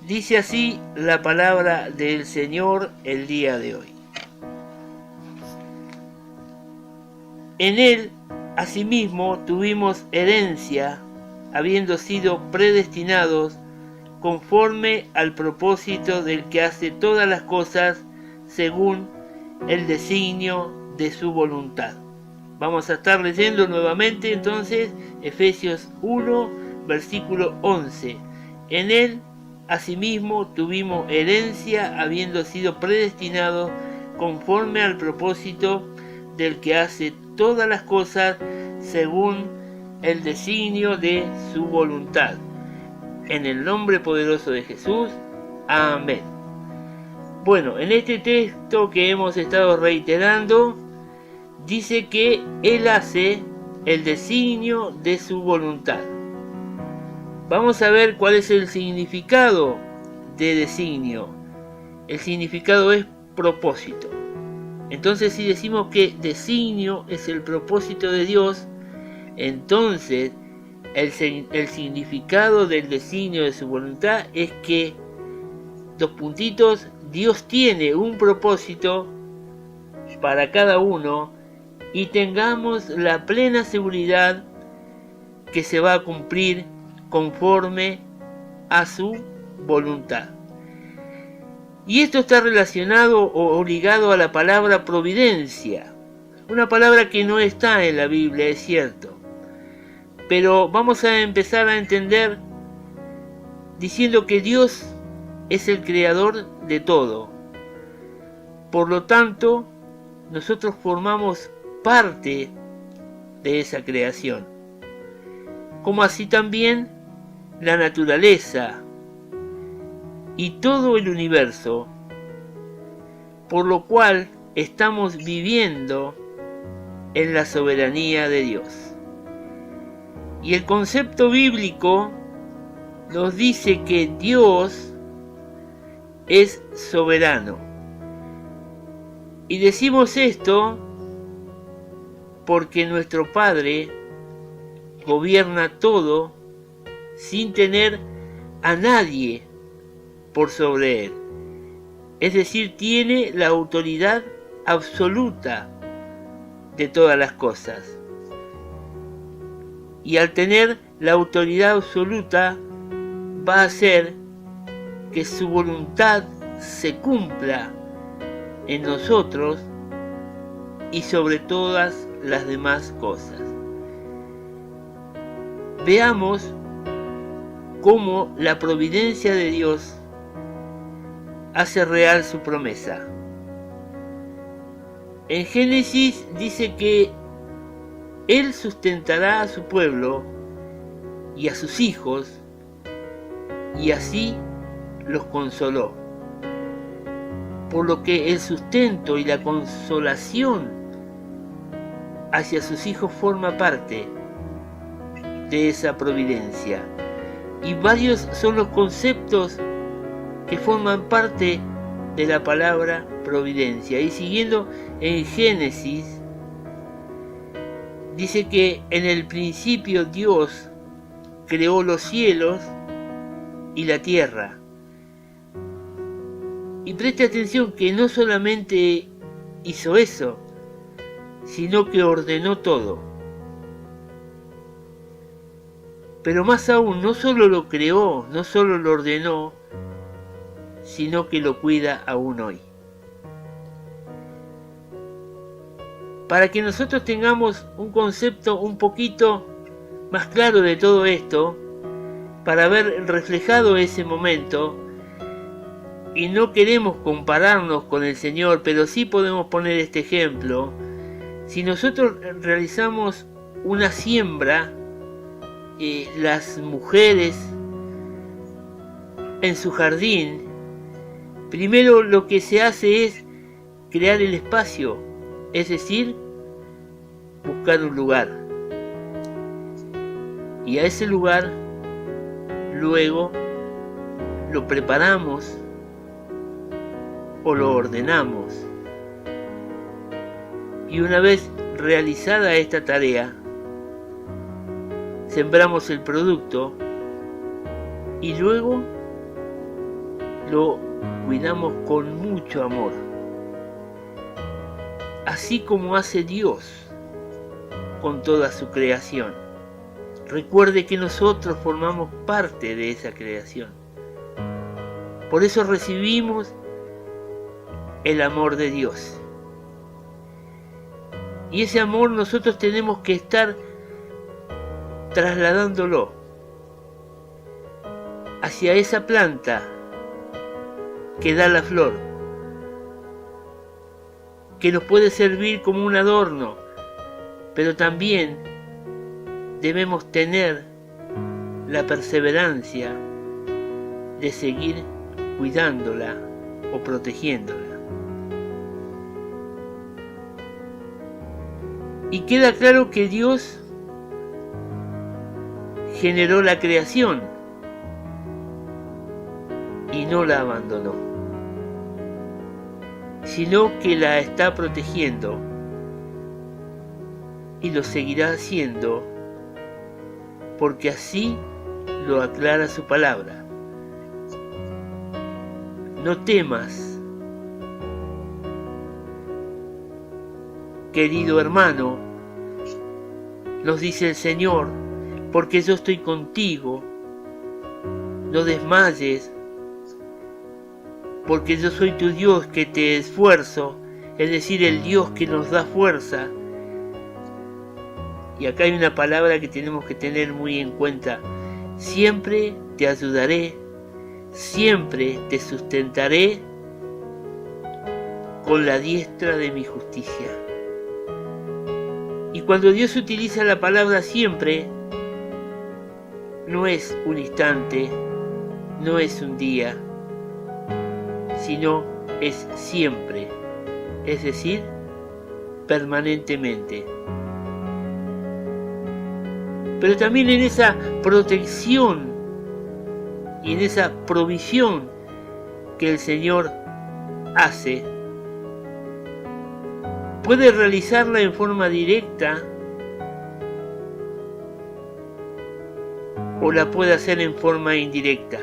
Dice así la palabra del Señor el día de hoy. En él, asimismo, tuvimos herencia, habiendo sido predestinados conforme al propósito del que hace todas las cosas según el designio de su voluntad. Vamos a estar leyendo nuevamente entonces Efesios 1, versículo 11. En él, asimismo, tuvimos herencia, habiendo sido predestinados conforme al propósito del que hace todas las cosas según el designio de su voluntad. En el nombre poderoso de Jesús. Amén. Bueno, en este texto que hemos estado reiterando, dice que Él hace el designio de su voluntad. Vamos a ver cuál es el significado de designio. El significado es propósito. Entonces, si decimos que designio es el propósito de Dios, entonces el significado del designio de su voluntad es que, Dios tiene un propósito para cada uno y tengamos la plena seguridad que se va a cumplir conforme a su voluntad. Y esto está relacionado o ligado a la palabra providencia, una palabra que no está en la Biblia, es cierto. Pero vamos a empezar a entender diciendo que Dios es el creador de todo. Por lo tanto, nosotros formamos parte de esa creación. Como así también la naturaleza y todo el universo, por lo cual estamos viviendo en la soberanía de Dios. Y el concepto bíblico nos dice que Dios es soberano. Y decimos esto porque nuestro Padre gobierna todo sin tener a nadie por sobre él. Es decir, tiene la autoridad absoluta de todas las cosas. Y al tener la autoridad absoluta, va a hacer que su voluntad se cumpla en nosotros y sobre todas las demás cosas. Veamos cómo la providencia de Dios hace real su promesa. En Génesis dice que Él sustentará a su pueblo y a sus hijos, y así los consoló. Por lo que el sustento y la consolación hacia sus hijos forma parte de esa providencia. Y varios son los conceptos que forman parte de la palabra providencia. Y siguiendo en Génesis, dice que en el principio Dios creó los cielos y la tierra. Y preste atención que no solamente hizo eso, sino que ordenó todo. Pero más aún, no solo lo creó, no solo lo ordenó, sino que lo cuida aún hoy. Para que nosotros tengamos un concepto un poquito más claro de todo esto, para ver reflejado ese momento, y no queremos compararnos con el Señor, pero sí podemos poner este ejemplo. Si nosotros realizamos una siembra, las mujeres en su jardín, primero lo que se hace es crear el espacio, es decir, buscar un lugar. Y a ese lugar luego lo preparamos o lo ordenamos. Y una vez realizada esta tarea, sembramos el producto y luego lo cuidamos con mucho amor, así como hace Dios con toda su creación. Recuerde que nosotros formamos parte de esa creación. Por eso recibimos el amor de Dios. Y ese amor nosotros tenemos que estar trasladándolo hacia esa planta que da la flor, que nos puede servir como un adorno, pero también debemos tener la perseverancia de seguir cuidándola o protegiéndola. Y queda claro que Dios generó la creación y no la abandonó, sino que la está protegiendo y lo seguirá haciendo porque así lo aclara su palabra. No temas, querido hermano, nos dice el Señor, porque yo estoy contigo. No desmayes, porque yo soy tu Dios que te esfuerzo, es decir, el Dios que nos da fuerza. Y acá hay una palabra que tenemos que tener muy en cuenta. Siempre te ayudaré, siempre te sustentaré con la diestra de mi justicia. Y cuando Dios utiliza la palabra siempre, no es un instante, no es un día, sino es siempre, es decir, permanentemente. Pero también en esa protección y en esa provisión que el Señor hace, puede realizarla en forma directa o la puede hacer en forma indirecta.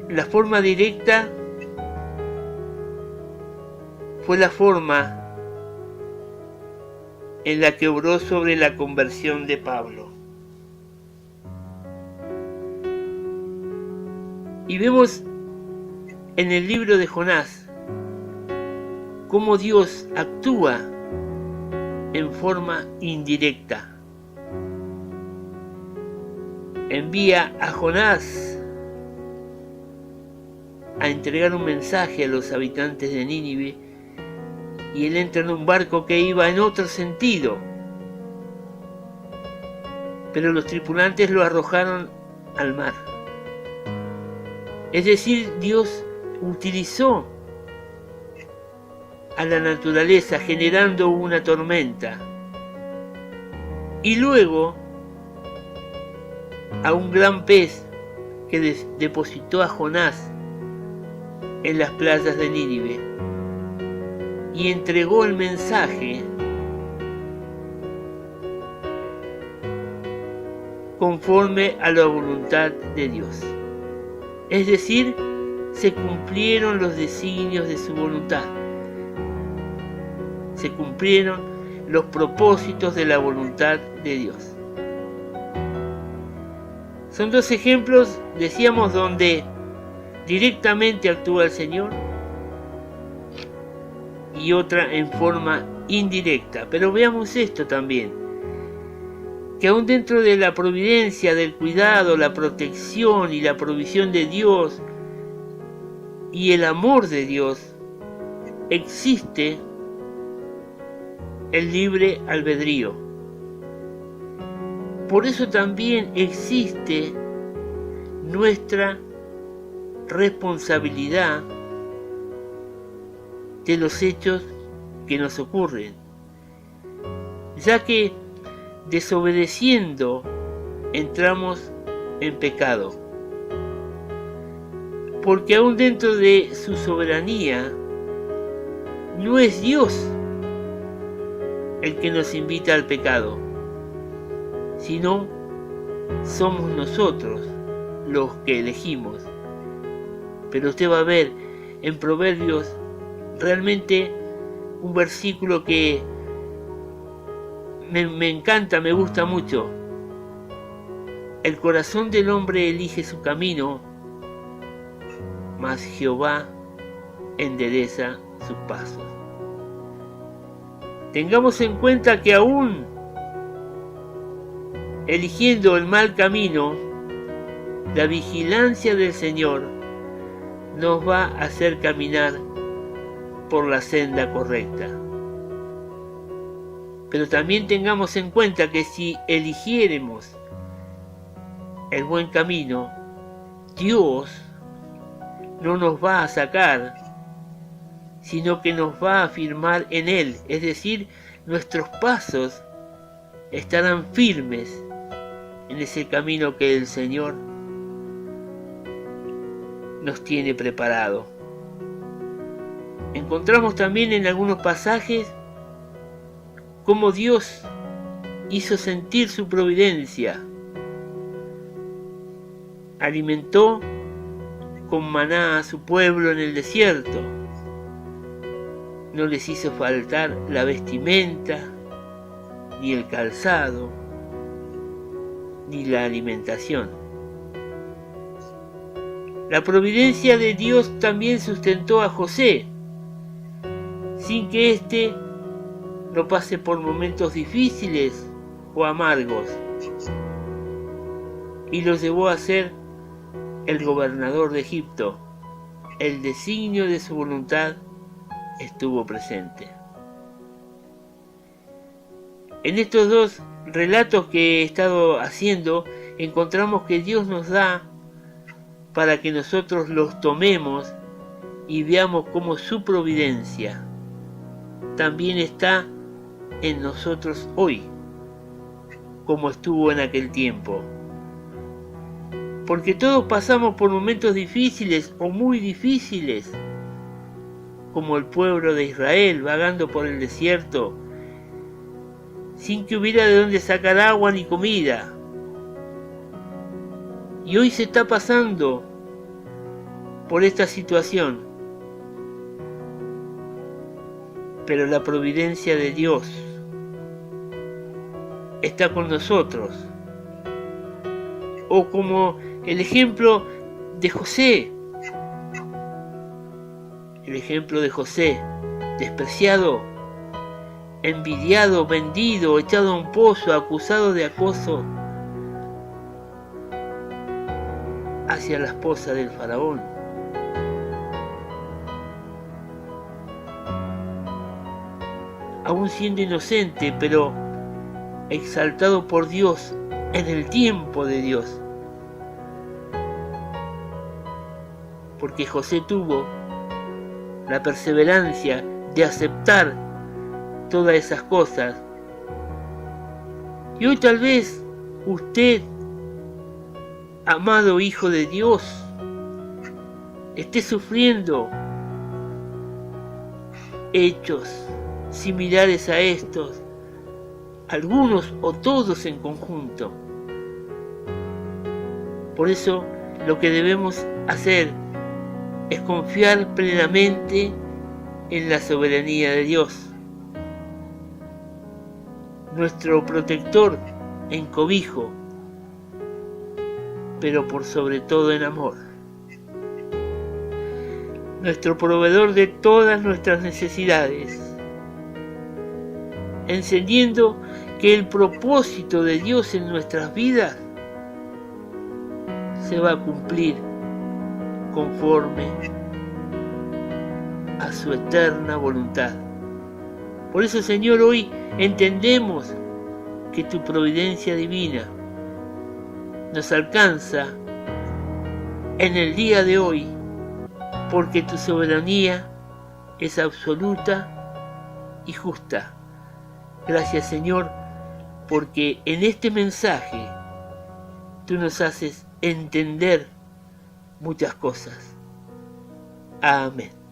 La forma directa fue la forma en la que obró sobre la conversión de Pablo. Y vemos en el libro de Jonás cómo Dios actúa en forma indirecta. Envía a Jonás a entregar un mensaje a los habitantes de Nínive y él entra en un barco que iba en otro sentido. Pero los tripulantes lo arrojaron al mar. Es decir, Dios utilizó a la naturaleza generando una tormenta y luego a un gran pez que depositó a Jonás en las playas de Nínive y entregó el mensaje conforme a la voluntad de Dios. Es decir, se cumplieron los designios de su voluntad. Se cumplieron los propósitos de la voluntad de Dios. Son dos ejemplos, decíamos, donde directamente actúa el Señor y otra en forma indirecta. Pero veamos esto también, que aún dentro de la providencia, del cuidado, la protección y la provisión de Dios y el amor de Dios, existe el libre albedrío. Por eso también existe nuestra responsabilidad de los hechos que nos ocurren, ya que desobedeciendo entramos en pecado, porque aún dentro de su soberanía no es Dios el que nos invita al pecado, sino somos nosotros los que elegimos. Pero usted va a ver en Proverbios realmente un versículo que me encanta, me gusta mucho. El corazón del hombre elige su camino, mas Jehová endereza sus pasos. Tengamos en cuenta que aún eligiendo el mal camino, la vigilancia del Señor nos va a hacer caminar por la senda correcta. Pero también tengamos en cuenta que si eligiéremos el buen camino, Dios no nos va a sacar, sino que nos va a afirmar en Él. Es decir, nuestros pasos estarán firmes en ese camino que el Señor nos tiene preparado. Encontramos también en algunos pasajes cómo Dios hizo sentir su providencia. Alimentó con maná a su pueblo en el desierto. No les hizo faltar la vestimenta, ni el calzado, ni la alimentación. La providencia de Dios también sustentó a José, sin que éste no pase por momentos difíciles o amargos, y lo llevó a ser el gobernador de Egipto. El designio de su voluntad estuvo presente. En estos dos relatos que he estado haciendo, encontramos que Dios nos da para que nosotros los tomemos y veamos cómo su providencia también está en nosotros hoy, como estuvo en aquel tiempo. Porque todos pasamos por momentos difíciles o muy difíciles, como el pueblo de Israel vagando por el desierto, sin que hubiera de dónde sacar agua ni comida. Y hoy se está pasando por esta situación. Pero la providencia de Dios está con nosotros. O como el ejemplo de José. El ejemplo de José, despreciado, envidiado, vendido, echado a un pozo, acusado de acoso hacia la esposa del faraón. Aún siendo inocente, pero exaltado por Dios en el tiempo de Dios. Porque José tuvo la perseverancia de aceptar todas esas cosas. Y hoy tal vez usted, amado hijo de Dios, esté sufriendo hechos similares a estos, algunos o todos en conjunto. Por eso lo que debemos hacer es confiar plenamente en la soberanía de Dios, nuestro protector en cobijo, pero por sobre todo en amor, nuestro proveedor de todas nuestras necesidades, entendiendo que el propósito de Dios en nuestras vidas se va a cumplir conforme a su eterna voluntad. Por eso, Señor, hoy entendemos que tu providencia divina nos alcanza en el día de hoy, porque tu soberanía es absoluta y justa. Gracias, Señor, porque en este mensaje tú nos haces entender muchas cosas. Amén.